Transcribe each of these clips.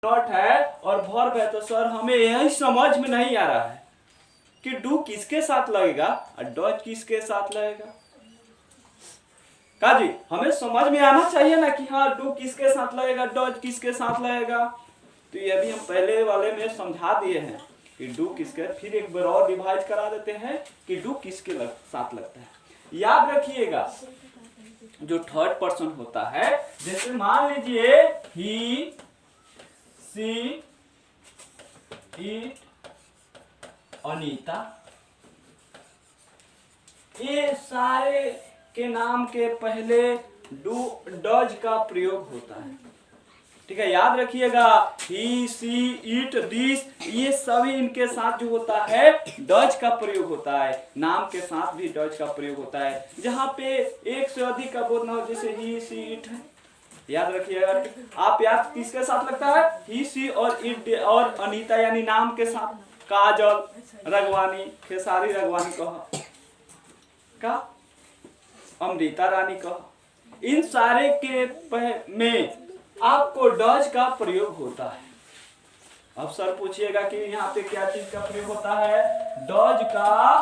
Not है और verb है, तो सर हमें यही समझ में नहीं आ रहा है कि डू किसके साथ लगेगा और डज किसके साथ लगेगा। का जी हमें समझ में आना चाहिए ना कि हाँ डू किसके साथ लगेगा, डज किसके साथ लगेगा। तो ये भी हम पहले वाले में समझा दिए हैं कि डू किसके, फिर एक बार और रिवाइज करा देते हैं कि डू किसके साथ लगता है। याद रखिएगा जो थर्ड पर्सन होता है, जैसे मान लीजिए ही, सी, इट, अनीता, ये सारे के नाम के पहले डू डज का प्रयोग होता है। ठीक है, याद रखिएगा ही, सी, इट, दिस, ये सभी इनके साथ जो होता है डज का प्रयोग होता है। नाम के साथ भी डज का प्रयोग होता है जहां पे एक से अधिक का बोलना हो, जैसे ही, सी, इट है। याद रखिएगा आप, याद किसके साथ लगता है, ही, सी और इट और अनीता यानी नाम के साथ। काजल, रगवानी, खेसारी रगवानी का, अमृता रानी का, इन सारे के में आपको डज का प्रयोग होता है। अब सर पूछिएगा कि यहाँ पे क्या चीज का प्रयोग होता है, डज का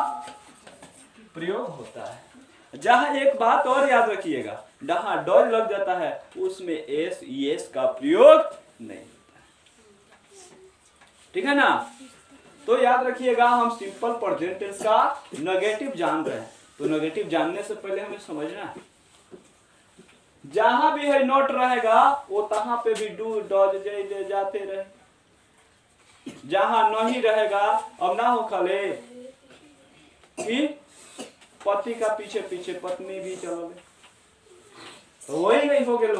प्रयोग होता है। जहां एक बात और याद रखिएगा, जहां डज लग जाता है उसमें एस, यस का प्रयोग नहीं होता है। ठीक है ना। तो याद रखिएगा हम सिंपल प्रेजेंट टेंस का नेगेटिव जान रहे हैं, तो नेगेटिव जानने से पहले हमें समझना है जहां भी है नॉट रहेगा वो तहां पे भी डू डज ले जाते रहे। जहां नहीं रहेगा, अब ना हो खले कि पति का पीछे पीछे पत्नी भी चलो, तो वही नहीं हो गेल,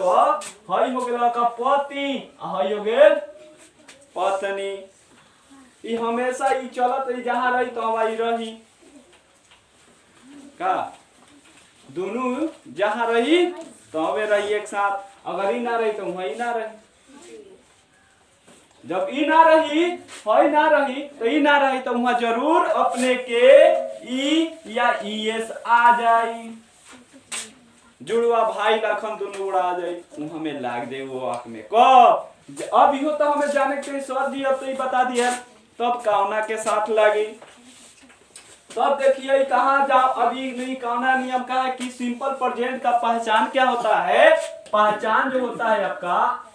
हई हो गेल का पति, हई हो गेल पत्नी। ई हमेशा ई चलत रही, जहां रही तो हवाई रही का, दोनों जहां रही तो हमें रही एक साथ, अगर ई ना रही तो वही ना रही। जब ई ना रही, हई ना रही, तो ई ना रही तो वहां जरूर अपने के ई या ईएस आ जाई। जुड़वा भाई लाखन दोनों उड़ा जाई, हमें लाग दे वो आंख में कब। अब इहो तो हमें जाने के सर जी अब तो ही बता दिया, तब कामना के साथ लगी। तब देखिए कहाँ जाओ, अभी नहीं कामना नियम का है कि सिंपल प्रेजेंट का पहचान क्या होता है। पहचान जो होता है आपका,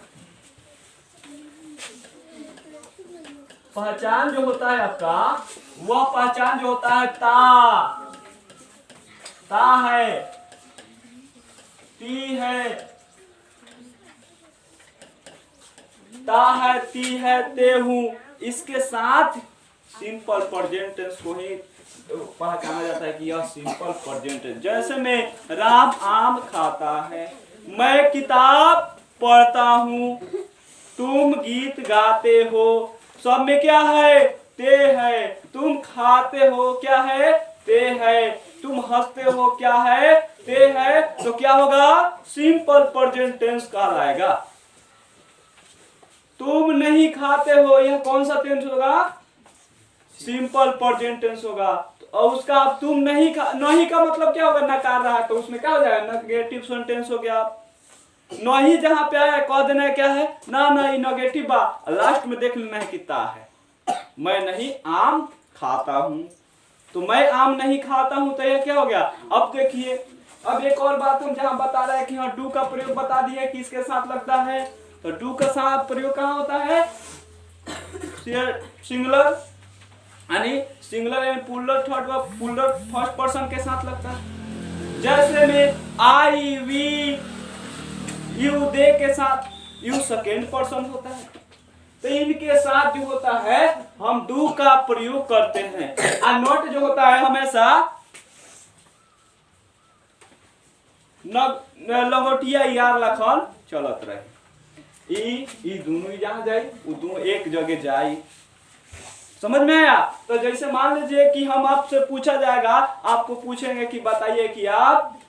पहचान जो होता है आपका, वह पहचान जो होता है ता है, ती है, ता है, ती है, ते हूं, इसके साथ सिंपल प्रेजेंट टेंस को ही पहचाना जाता है कि यह सिंपल प्रेजेंट टेंस। जैसे में राम आम खाता है, मैं किताब पढ़ता हूँ, तुम गीत गाते हो, सब में क्या है, ते है। तुम खाते हो, क्या है, ते है। तुम हंसते हो, क्या है, ते है। तो क्या होगा, सिंपल प्रेजेंट टेंस कहलाएगा। तुम नहीं खाते हो, यह कौन सा टेंस होगा, सिंपल प्रेजेंट टेंस होगा। और उसका अब तुम नहीं का मतलब क्या होगा, नकार रहा है, तो उसमें क्या हो जाएगा, नेगेटिव सेंटेंस हो गया। नहीं जहां पे आया कह देना है क्या है, ना नहीं नेगेटिव बा, लास्ट में देख लेना है कितना है। मैं नहीं आम खाता हूं, तो मैं आम नहीं खाता हूं, तो यह क्या हो गया। अब देखिए, अब एक और बात हम जहां बता रहे हैं कि हाँ डू का प्रयोग बता दिए कि इसके साथ लगता है, तो डू का साथ प्रयोग कहां होता है, सिंगुलर यानी सिंगुलर एंड प्लूरल थर्ड व प्लूरल फर्स्ट पर्सन के साथ लगता है। जैसे में आई, वी, यू, दे के साथ यू सेकेंड पर्सन होता है, तो इनके साथ जो होता है हम डू का प्रयोग करते हैं। और नॉट जो होता है हमेशा लंगोटिया यार लखन चलत रहे, ई दोनों जहां जाई वो दोनों एक जगह जाई। समझ में आया। तो जैसे मान लीजिए कि हम आपसे पूछा जाएगा, आपको पूछेंगे कि बताइए कि आप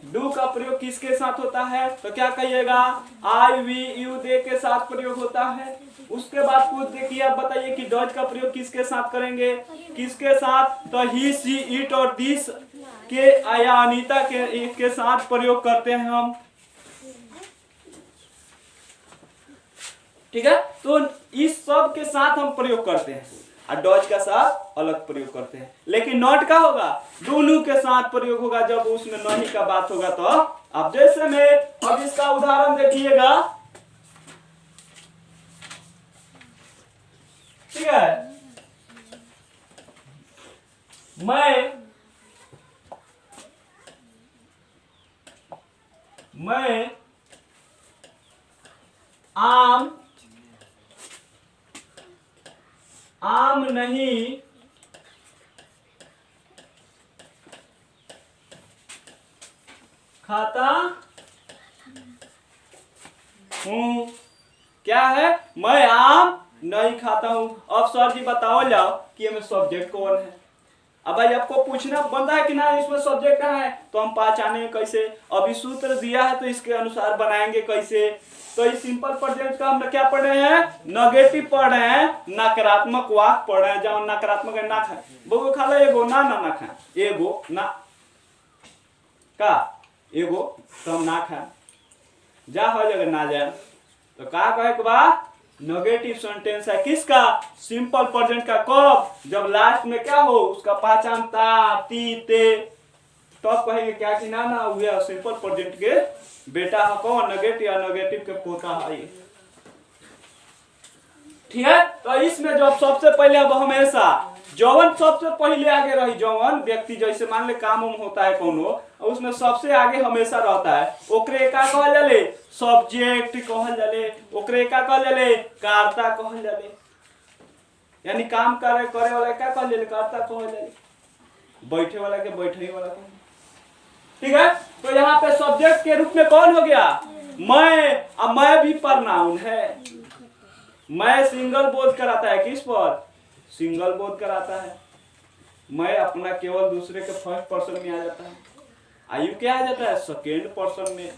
डू का प्रयोग किसके साथ होता है, तो क्या कहिएगा, आई, वी, यू, दे के साथ प्रयोग होता है। उसके बाद पूछ दे कि आप बताइए कि डज का प्रयोग किसके साथ करेंगे, किसके साथ, तो ही, सी, इट और दिस के या अनीता के साथ प्रयोग करते हैं हम। ठीक है, तो इस सब के साथ हम प्रयोग करते हैं और डॉज का साथ अलग प्रयोग करते हैं। लेकिन नॉट का होगा दोनों के साथ प्रयोग होगा जब उसमें नहीं का बात होगा। तो अब जैसे में अब इसका उदाहरण देखिएगा, ठीक है, मैं आम नहीं खाता हूं। क्या है? मैं आम नहीं खाता हूं। अब सर जी बताओ जाओ कि हमें सब्जेक्ट कौन है। अब भाई आपको पूछना बनता है कि ना इसमें सब्जेक्ट कहाँ है, तो हम पहचानेंगे कैसे? अभी सूत्र दिया है तो इसके अनुसार बनाएंगे कैसे? तो इस सिंपल प्रेजेंट का हम क्या पढ़ रहे हैं? नेगेटिव पढ़ रहे हैं, नकारात्मक वाक्य पढ़ रहे हैं। जहां नकारात्मक है ना खाए वो खा लो, एगो ना खाए, एगो ना का एगो तो हम ना खाए जा हो जाएगा ना जाए तो का कहे के बाद नेगेटिव सेंटेंस है किसका? सिंपल प्रेजेंट का। कब? जब लास्ट में क्या हो उसका पहचान ता ती ते, तब तो कहेंगे क्या कि ना हुआ सिंपल प्रेजेंट के बेटा है कौन? नेगेटिव, या नेगेटिव के पोता है। ठीक है, तो इसमें जब सबसे पहले अब हमेशा जौन सबसे पहले आगे रही, जौन व्यक्ति जैसे मान ले काम होता है कोनो, उसमें सबसे आगे हमेशा रहता है, ओकरे का कहल जाले? सब्जेक्ट कहल जाले। ओकरे का कहल जाले? कर्ता कहल जाले। यानी काम करे वाला क्या कहल जाले? कर्ता कहल जाले। बैठे वाला के बैठे वाला कहल। ठीक है, तो यहाँ पे सब्जेक्ट के रूप में कौन हो गया? मैं। अब मैं भी प्रोनाउन है। मैं सिंगल बोध कराता है किस पर? सिंगल बोध कराता है। मैं अपना केवल दूसरे के फर्स्ट पर्सन में आ जाता है, आयु क्या आ जाता है? सेकेंड पर्सन में।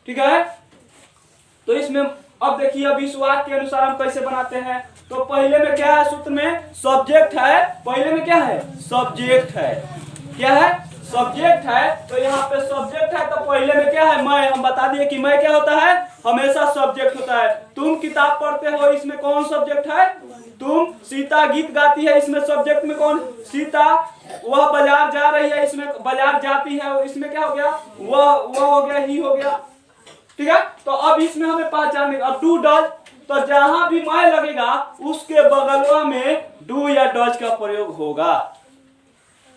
ठीक है, तो इसमें अब देखिए अब इस वाक्य के अनुसार हम कैसे बनाते हैं। तो पहले में क्या है? सूत्र में सब्जेक्ट है। पहले में क्या है? सब्जेक्ट है। क्या है? सब्जेक्ट है। तो यहाँ पे सब्जेक्ट है तो पहले में क्या है? मैं। हम बता दिए कि मैं क्या होता है? हमेशा सब्जेक्ट होता है। तुम किताब पढ़ते हो, इसमें कौन सब्जेक्ट है? तुम। सीता गीत गाती है, इसमें सब्जेक्ट में कौन? सीता। वह बाजार जा रही है, इसमें बाजार जाती है, इसमें क्या हो गया? वह हो गया, ही हो गया। ठीक है, तो अब इसमें हमें पहचान। अब डू डज, तो जहां भी मैं लगेगा उसके बगलवा में डू या डज का प्रयोग होगा।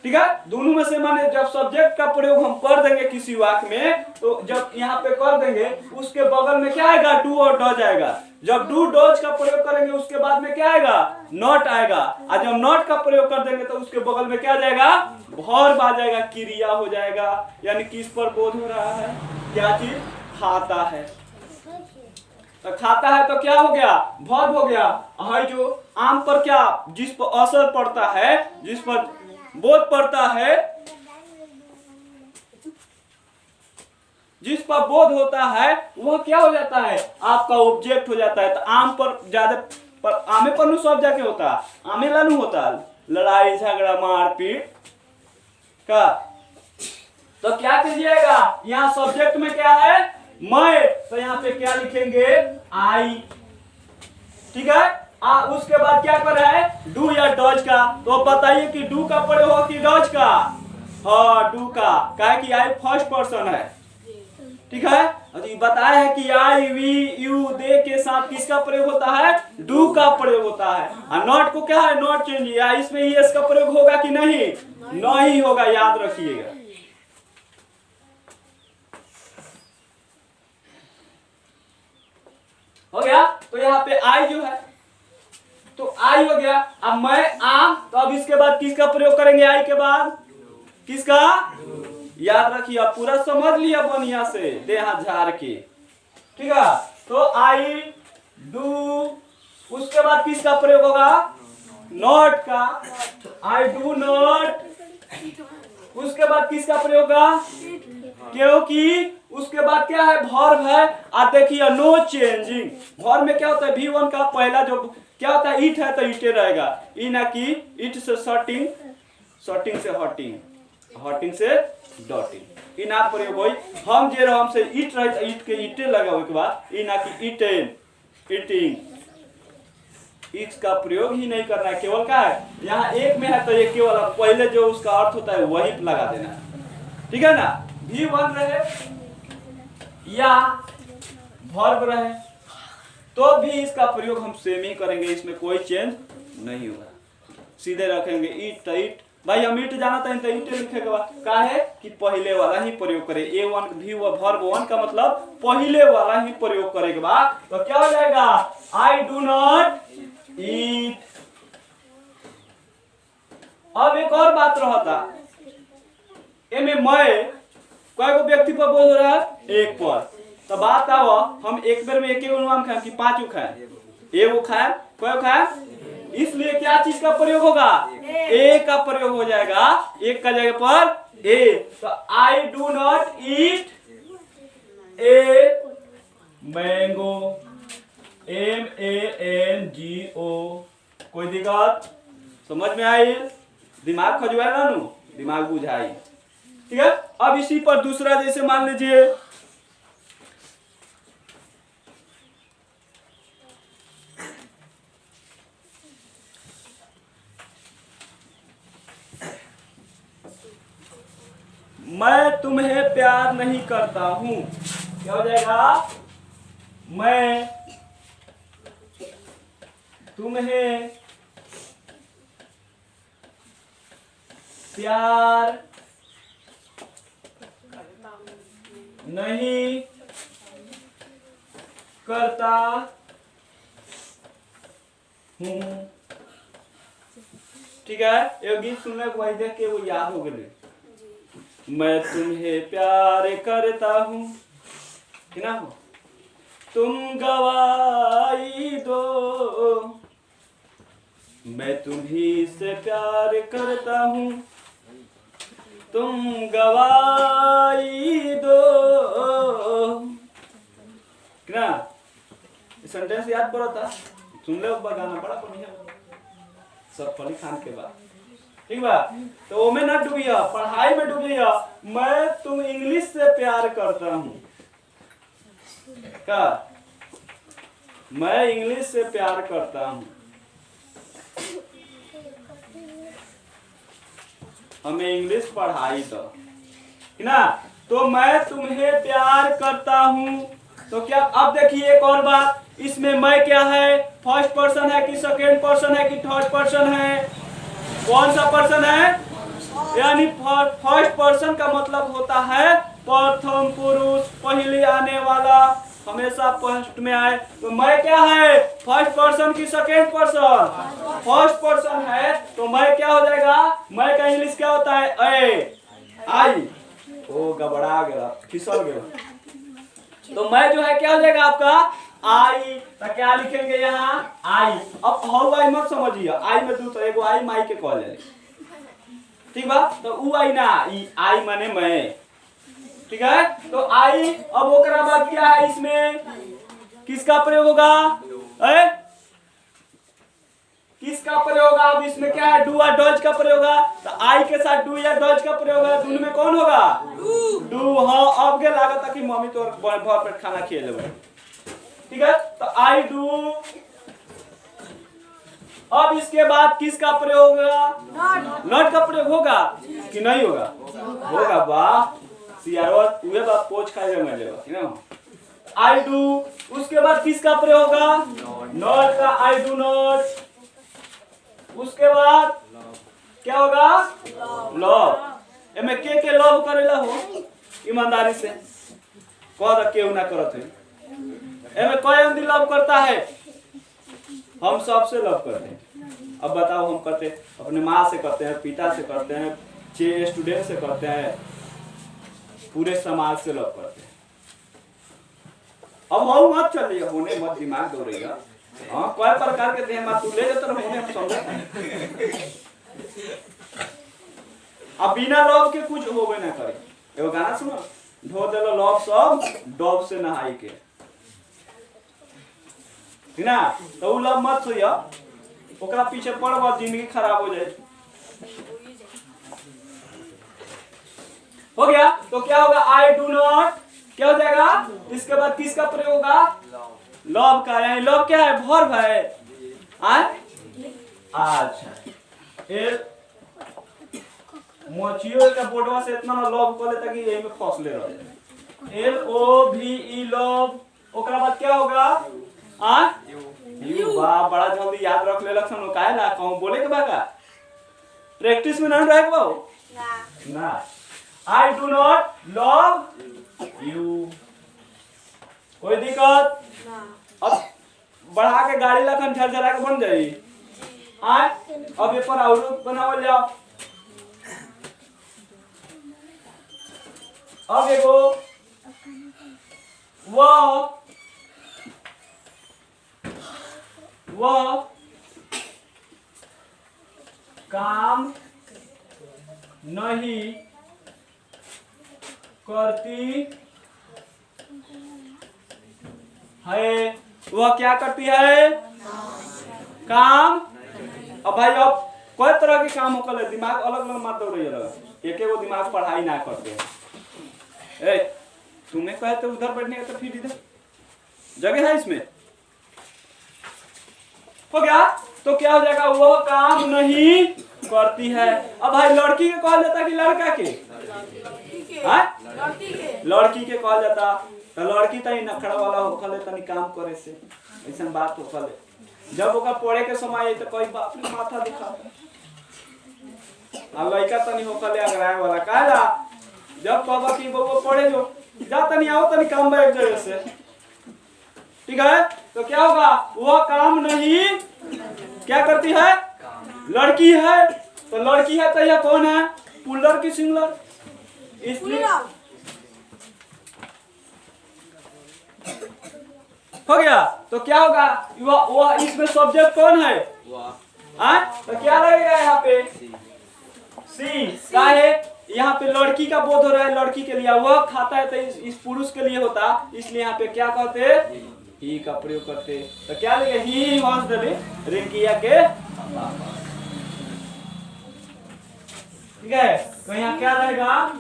ठीक है, दोनों में से माने जब सब्जेक्ट का प्रयोग हम कर देंगे किसी वाक्य में, तो जब यहाँ पे कर देंगे उसके बगल में क्या आएगा? डू और डज आएगा। जब डू डज का प्रयोग करेंगे उसके बाद में क्या आएगा? नॉट आएगा। और जब नॉट का प्रयोग कर देंगे तो उसके बगल में क्या आ जाएगा? वर्ब आ जाएगा, क्रिया हो जाएगा। यानी किस पर बोध हो रहा है? क्या चीज? खाता है। तो खाता है तो क्या हो गया? वर्ब हो गया। है जो आम पर क्या, जिस पर असर पड़ता है, जिस पर बोध पड़ता है, जिस पर बोध होता है वह क्या हो जाता है? आपका ऑब्जेक्ट हो जाता है। तो आम पर ज्यादा पर आमे पर नु सब जाके होता, आमे लानू होता लड़ाई झगड़ा मारपीट का। तो क्या कीजिएगा? यहाँ सब्जेक्ट में क्या है? मैं। तो यहाँ पे क्या लिखेंगे? आई। ठीक है, उसके बाद क्या कर रहा है? डू या डज का। तो बताइए कि डू का प्रयोग हो कि डज का? हाँ, डू का। क्या कि आई फर्स्ट पर्सन है। ठीक है, बताया है कि आई वी यू दे के साथ किसका प्रयोग होता है? डू का प्रयोग होता है। और नॉट को क्या है? Not change. इसमें यस का प्रयोग होगा कि नहीं? नहीं होगा, याद रखिएगा। हो गया। तो यहाँ पे आई जो है तो आई हो गया। अब मैं आम, तो अब इसके बाद किसका प्रयोग करेंगे? आई के बाद किसका? याद रखिए, आप पूरा समझ लिया बढ़िया से, दे हाथ झाड़ के। ठीक है, तो आई डू, उसके बाद किसका प्रयोग होगा? नॉट का। I do not. उसके बाद किसका प्रयोग होगा? क्योंकि उसके बाद क्या है? वर्ब है। आप देखिए नो चेंजिंग। वर्ब में क्या होता है? V1 का पहला जो क्या होता है? इट है तो इटे रहेगा। ई ना कि इट से शॉर्टिंग, शॉर्टिंग से हॉटिंग, हॉटिंग से डॉटिंग। इन आप प्रयोग होई। हम जे हम से इट रहे तो इट के इटे लगावे के बाद ई ना कि इटेन, ईटिंग, इसका प्रयोग ही नहीं करना है। केवल क्या है, यहाँ एक में है तो ये केवल पहले जो उसका अर्थ होता है वही लगा देना है, ठीक है ना। V1 रहे या वर्ब रहे तो भी इसका प्रयोग हम सेम ही करेंगे, इसमें कोई चेंज नहीं होगा, सीधे रखेंगे ईट। ईट भाई हम ईट जाना था तो ईट लिखेगा, का है कि पहले वाला ही प्रयोग करे। A1 भी वर्ब 1 का मतलब पहले वाला ही प्रयोग करेगा, तो क्या हो जाएगा, आई डू नॉट ईट। अब एक और बात रहता, एमे मैं कोई को व्यक्ति पर बोल रहा है, एक पर, तो बात आओ हम एक बार में एक नाम खाएं कि 5 खाएं, एगो खाएं, कोई खाएं, इसलिए क्या चीज का प्रयोग होगा, ए का प्रयोग हो जाएगा, एक का जगह पर ए। तो I do not eat a mango, MANGO। कोई दिक्कत समझ में आई, दिमाग खजुआएगा ना, दिमाग बुझाई, ठीक है। अब इसी पर दूसरा, जैसे मान लीजिए मैं तुम्हें प्यार नहीं करता हूं, क्या हो जाएगा, मैं तुम्हें प्यार नहीं करता हूं, ठीक है। एक गीत सुनने को भाई देख के वो याद हो गए, मैं तुम्हें प्यार करता हूं, कि ना हो, तुम गवाही दो, मैं तुम्ही से प्यार करता हूं, तुम गवाही दो, ना। सेंटेंस याद पड़ा था, सुन ले गाना बड़ा बढ़िया सब फली खान के बाद, ठीक बा। तो वो में ना डूबिया, पढ़ाई में डूबिया, मैं तुम इंग्लिश से प्यार करता हूं, का मैं इंग्लिश से प्यार करता हूं, हमें इंग्लिश पढ़ाई दो, ना। तो मैं तुम्हें प्यार करता हूं, तो क्या, अब देखिए एक और बात, इसमें मैं क्या है, फर्स्ट पर्सन है कि सेकेंड पर्सन है कि थर्ड पर्सन है, कौन सा पर्सन है, यानी फर्स्ट पर्सन का मतलब होता है प्रथम पुरुष, पहले आने वाला, हमेशा फर्स्ट में आए। तो मैं क्या है, फर्स्ट पर्सन की सेकेंड पर्सन, फर्स्ट पर्सन है, तो मैं क्या हो जाएगा, मैं का इंग्लिश क्या होता है, ए आई, ओ गबड़ा गया, फिसल गया, तो मैं जो है क्या हो जाएगा आपका आई, तो क्या लिखेंगे यहाँ आई। अब हाउ आई मत समझिए, आई में दो तो एगो आई माई के कॉल है, ठीक बा, तो ऊ आई ना, आई माने मैं, ठीक है। तो आई, अब ओकरा बाद क्या है, इसमें किसका प्रयोग होगा, किसका प्रयोग होगा, अब इसमें क्या है, डू और डज का प्रयोग होगा, तो आई के साथ डू या डज का प्रयोग होगा, दोनों में कौन होगा, डू। हाँ अब क्या लागत है कि मम्मी तो भर पेट खाना खिले, ठीक है। तो आई डू, अब इसके बाद किसका प्रयोग होगा, नॉट का प्रयोग होगा कि नहीं होगा, होगा, वाह सीआरओ उहे बात पोछ खाएगा मैं लेगा, ठीक है। आई डू, उसके बाद किसका प्रयोग होगा, नॉट का, आई डू नॉट, उसके बाद क्या होगा, लव, एमे के लव करेला हो, ईमानदारी से कह द केहू ना करत है, एमे कोई आदमी लव करता है, हम सबसे लव करते हैं। अब बताओ हम करते अपने माँ से करते हैं, पिता से करते हैं, स्टूडेंट से करते हैं, पूरे समाज से लव करते हैं। अब हम मत चलिए, होने मत दिमाग दौड़ेगा, हाँ कोई प्रकार के देह मत ले जाते होने हम समझ, अब बिना लव के कुछ होबे ना करे। एगो गाना सुनो, धो देलो लव सब डब से नहाई के, ठीक ना। तो उ लव मत सोइया, ओकरा पीछे पड़ब जिंदगी खराब हो जाए। हो गया, तो क्या होगा, आई डू नॉट, क्या हो जाएगा, इसके बाद किसका प्रयोग होगा, लव का, यानी लव क्या है, वर्ब है। अच्छा ए मोचियो के बोर्डवा से इतना ना लव कर लेता कि यही में फसले रह। LOVE लव, ओकरा बाद क्या होगा यू। वाह बड़ा जल्दी याद रख ले लक्षण काहे ना कहूं बोले के बाका प्रैक्टिस में ना रहे के बाऊ ना। I do not love you, कोई दिक्कत ना। अब बढ़ा के गाड़ी लखन झरझरा के बन जाई। अब ये पर और बनावल जाओ। अब एगो वह काम नहीं करती है। वह क्या करती है, काम। अब भाई अब कोई तरह के काम होकर दिमाग अलग अलग मत दो रही है, एक एक दिमाग पढ़ाई ना करते हैं। ए तुम्हें कहे तो उधर बैठने का, तो फिर इधर जगह है इसमें, हो गया। तो क्या हो जाएगा, वह काम नहीं करती है। अब भाई लड़की के कहा जाता कि लड़का के, लड़की के कहा जाता। तो लड़की तो नखड़ा वाला होखले तनी काम करे से, ऐसा बात होखले। जब ओका पढ़े के समय आई तो कोई बाप ने माथा दिखा, अब लड़का तनी होखले अगराए वाला कहला। जब कहबा कि वो पढ़े जो जा तनी आओ तनी काम बा एक जगह से, ठीक है। तो क्या होगा, वो काम नहीं क्या करती है, लड़की है। तो लड़की है तो यह कौन है, पुलर की सिंगुलर, इसलिए हो गया। तो क्या होगा, वो इसमें सब्जेक्ट कौन है, तो क्या लगेगा यहाँ पे सी का है। यहाँ पे लड़की का बोध हो रहा है, लड़की के लिए वह खाता है, तो इस पुरुष के लिए होता, इसलिए यहाँ पे क्या कहते ही का प्रयोग करते। तो क्या लगे, ही वॉज द रिंकिया के, ठीक है। तो यहाँ क्या रहेगा,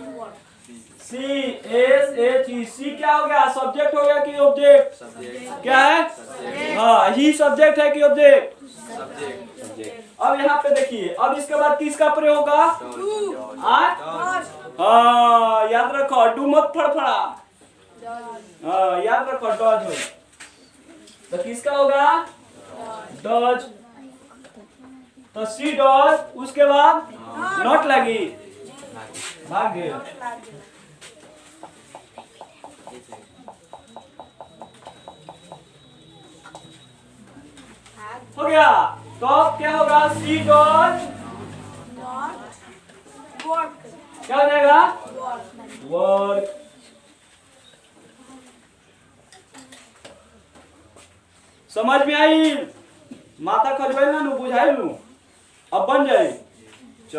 CSHE। सी क्या हो गया, सब्जेक्ट हो गया कि ऑब्जेक्ट, क्या है, हाँ ही सब्जेक्ट है कि ऑब्जेक्ट, सब्जेक्ट। अब यहाँ पे देखिए, अब इसके बाद किसका प्रयोग होगा, हाँ याद रखो, डू मत फड़फड़ा, हाँ याद रखो डॉज हो। तो किसका होगा, डॉज। तो सी डॉज, उसके बाद नॉट लगी, भाग गए। हो गया। तो अब क्या होगा, सी डॉज क्या हो जाएगा, वर्क। समझ में आई, माथा खजबे ना बुझाई लू, अब बन जाए।